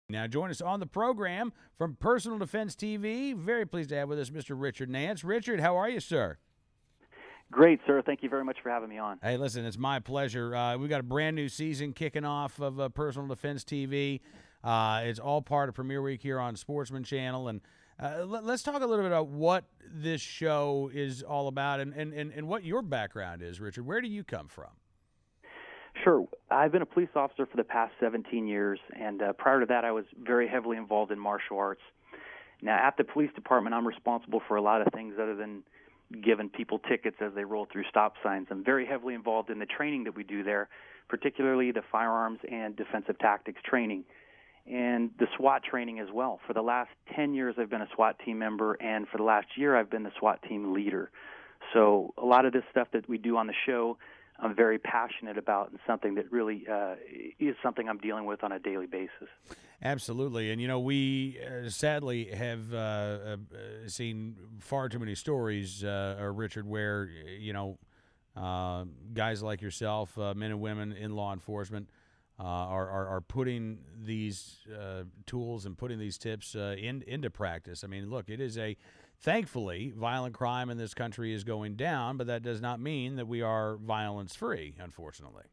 Now, join us on the program from Personal Defense TV. Very pleased to have with us Mr. Richard Nance. Richard, how are you, sir? Great, sir. Thank you very much for having me on. Hey, listen, it's my pleasure. We've got a brand new season kicking off of Personal Defense TV. It's all part of Premier Week here on Sportsman Channel. And let's talk a little bit about what this show is all about and what your background is, Richard. Where do you come from? Sure. I've been a police officer for the past 17 years, and prior to that, I was very heavily involved in martial arts. Now, at the police department, I'm responsible for a lot of things other than giving people tickets as they roll through stop signs. I'm very heavily involved in the training that we do there, particularly the firearms and defensive tactics training, and the SWAT training as well. For the last 10 years, I've been a SWAT team member, and for the last year, I've been the SWAT team leader. So a lot of this stuff that we do on the show, I'm very passionate about, and something that really is something I'm dealing with on a daily basis. Absolutely. And, you know, we sadly have seen far too many stories, Richard, where, you know, guys like yourself, men and women in law enforcement, are putting these tools and putting these tips into practice. I mean, look, it is thankfully, violent crime in this country is going down, but that does not mean that we are violence-free, unfortunately.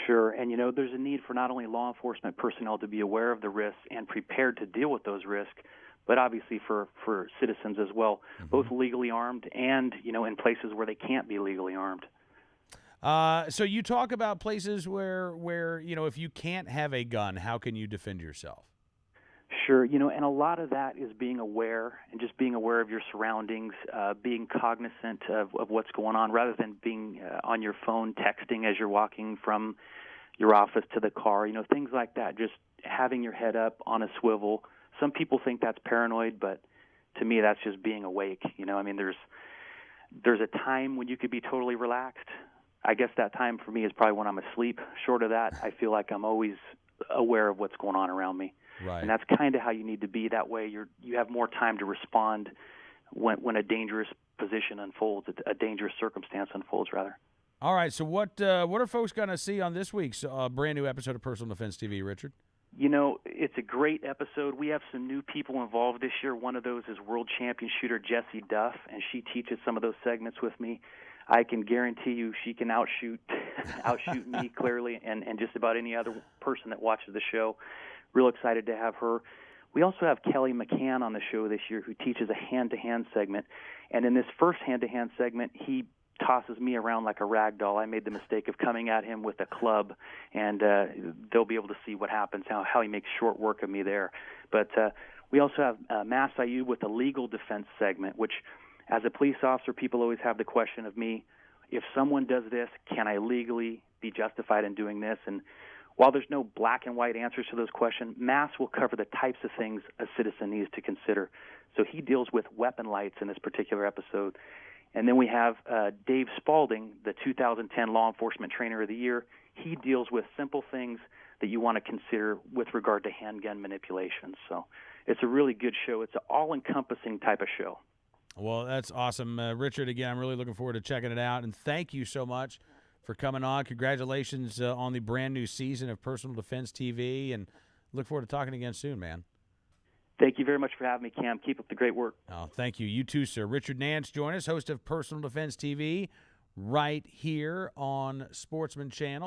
Sure, and you know, there's a need for not only law enforcement personnel to be aware of the risks and prepared to deal with those risks, but obviously for citizens as well, both legally armed and, you know, in places where they can't be legally armed. So you talk about places where, you know, if you can't have a gun, how can you defend yourself? Sure, you know, and a lot of that is being aware and just being aware of your surroundings, being cognizant of what's going on rather than being on your phone texting as you're walking from your office to the car, you know, things like that, just having your head up on a swivel. Some people think that's paranoid, but to me that's just being awake. You know, I mean, there's a time when you could be totally relaxed. I guess that time for me is probably when I'm asleep. Short of that, I feel like I'm always aware of what's going on around me. Right. And that's kind of how you need to be. That way you have more time to respond when a dangerous position unfolds, a dangerous circumstance unfolds, rather. All right, so what are folks going to see on this week's brand new episode of Personal Defense TV, Richard? You know, it's a great episode. We have some new people involved this year. One of those is world champion shooter Jessie Duff, and she teaches some of those segments with me. I can guarantee you she can outshoot me clearly and just about any other person that watches the show. Real excited to have her. We also have Kelly McCann on the show this year, who teaches a hand-to-hand segment. And in this first hand-to-hand segment, he tosses me around like a rag doll. I made the mistake of coming at him with a club, and they'll be able to see what happens, how he makes short work of me there. But we also have Mass Ayub with a legal defense segment, which, as a police officer, people always have the question of me, if someone does this, can I legally be justified in doing this? And while there's no black and white answers to those questions, Mass will cover the types of things a citizen needs to consider. So he deals with weapon lights in this particular episode. And then we have Dave Spalding, the 2010 Law Enforcement Trainer of the Year. He deals with simple things that you want to consider with regard to handgun manipulation. So it's a really good show. It's an all-encompassing type of show. Well, that's awesome. Richard, again, I'm really looking forward to checking it out. And thank you so much for coming on. Congratulations on the brand new season of Personal Defense TV, and look forward to talking again soon, man. Thank you very much for having me, Cam. Keep up the great work. Oh, thank you. You too, sir. Richard Nance, join us, host of Personal Defense TV, right here on Sportsman Channel.